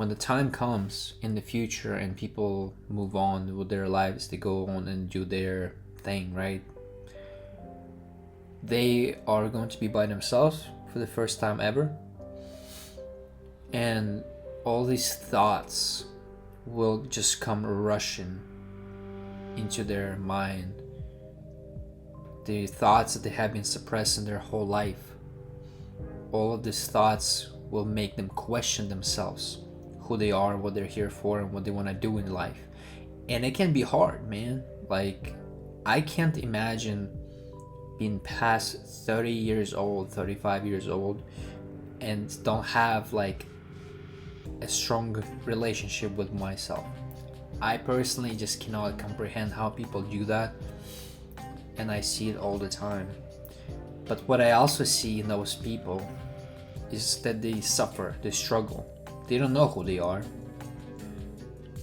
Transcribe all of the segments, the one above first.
when the time comes in the future and people move on with their lives, they go on and do their thing, right? They are going to be by themselves for the first time ever. And all these thoughts will just come rushing into their mind. The thoughts that they have been suppressing their whole life. All of these thoughts will make them question themselves, who they are, what they're here for, and what they want to do in life. And it can be hard, man. Like, I can't imagine being past 30 years old, 35 years old, and don't have like a strong relationship with myself. I personally just cannot comprehend how people do that, and I see it all the time. But what I also see in those people is that they suffer, they struggle, they don't know who they are.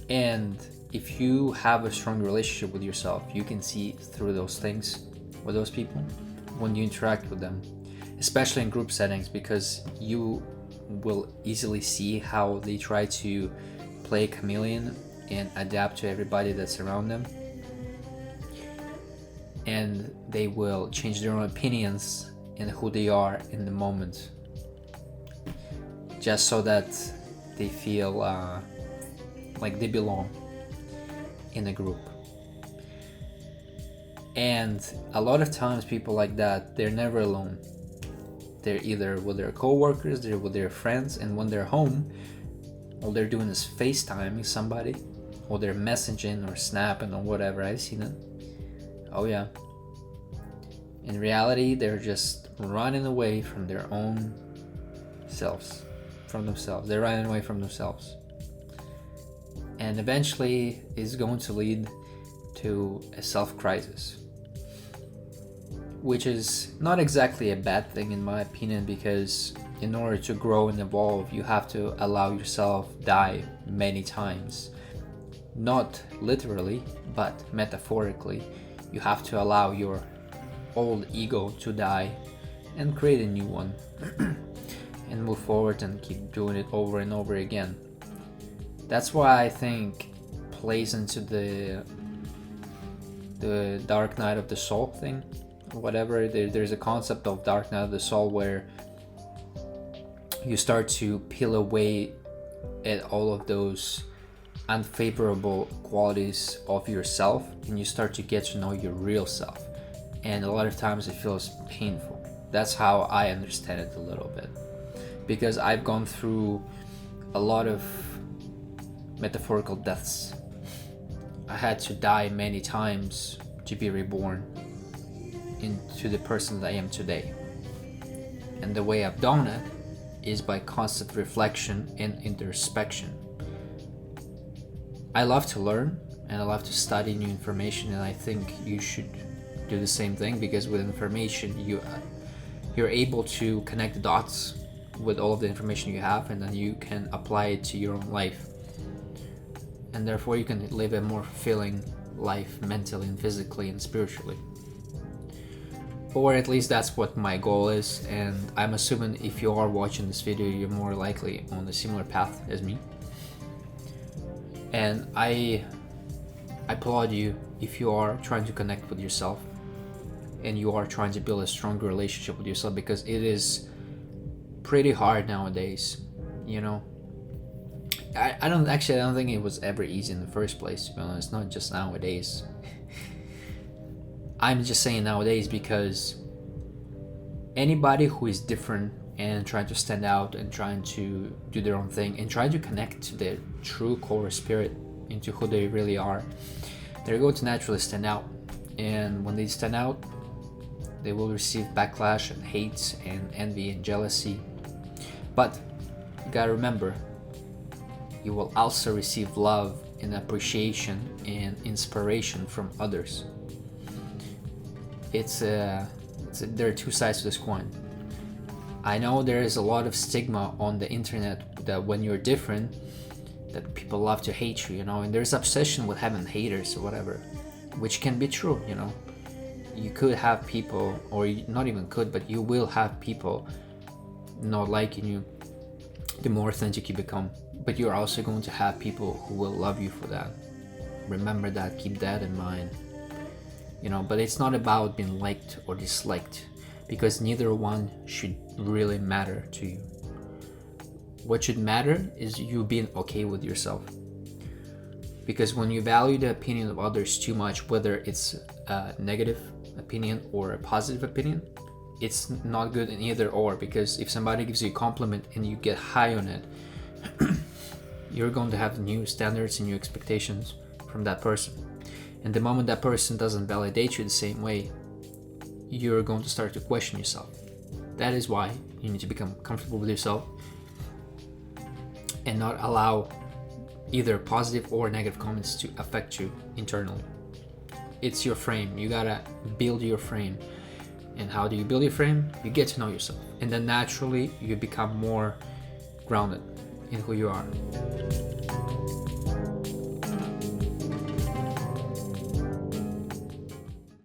And if you have a strong relationship with yourself, you can see through those things with those people when you interact with them, especially in group settings, because you will easily see how they try to play chameleon and adapt to everybody that's around them, and they will change their own opinions and who they are in the moment, just so that they feel like they belong in a group. And a lot of times people like that, they're never alone. They're either with their co-workers, they're with their friends, and when they're home, all they're doing is FaceTiming somebody, or they're messaging or snapping or whatever. I've seen it. Oh yeah. In reality, they're just running away from their own selves, from themselves. They're running away from themselves. And eventually it's going to lead to a self-crisis, which is not exactly a bad thing in my opinion, because in order to grow and evolve, you have to allow yourself die many times. Not literally, but metaphorically. You have to allow your old ego to die and create a new one and move forward and keep doing it over and over again. That's why I think plays into the dark night of the soul thing, whatever. There's a concept of dark night of the soul where you start to peel away at all of those unfavorable qualities of yourself, and you start to get to know your real self. And a lot of times it feels painful. That's how I understand it a little bit, because I've gone through a lot of metaphorical deaths. I had to die many times to be reborn into the person that I am today. And the way I've done it is by constant reflection and introspection. I love to learn and I love to study new information, and I think you should do the same thing, because with information you're able to connect the dots with all of the information you have, and then you can apply it to your own life, and therefore you can live a more fulfilling life mentally and physically and spiritually. Or at least that's what my goal is, and I'm assuming if you are watching this video, you're more likely on a similar path as me. And I applaud you if you are trying to connect with yourself and you are trying to build a stronger relationship with yourself, because it is pretty hard nowadays, you know. I don't think it was ever easy in the first place, to be honest, not just nowadays. I'm just saying nowadays because anybody who is different and trying to stand out and trying to do their own thing and trying to connect to their true core spirit, into who they really are, they're going to naturally stand out. And when they stand out, they will receive backlash and hate and envy and jealousy. But you gotta remember, you will also receive love and appreciation and inspiration from others. There are two sides to this coin. I know there is a lot of stigma on the internet that when you're different, that people love to hate you, you know, and there's obsession with having haters or whatever, which can be true, you know. You could have people, or not even could, but you will have people not liking you the more authentic you become, but you're also going to have people who will love you for that. Remember that, keep that in mind. But it's not about being liked or disliked, because neither one should really matter to you. What should matter is you being okay with yourself. Because when you value the opinion of others too much, whether it's a negative opinion or a positive opinion, it's not good in either or. Because if somebody gives you a compliment and you get high on it, you're going to have new standards and new expectations from that person. And the moment that person doesn't validate you the same way, you're going to start to question yourself. That is why you need to become comfortable with yourself and not allow either positive or negative comments to affect you internally. It's your frame. You gotta build your frame. And how do you build your frame? You get to know yourself. And then naturally you become more grounded in who you are.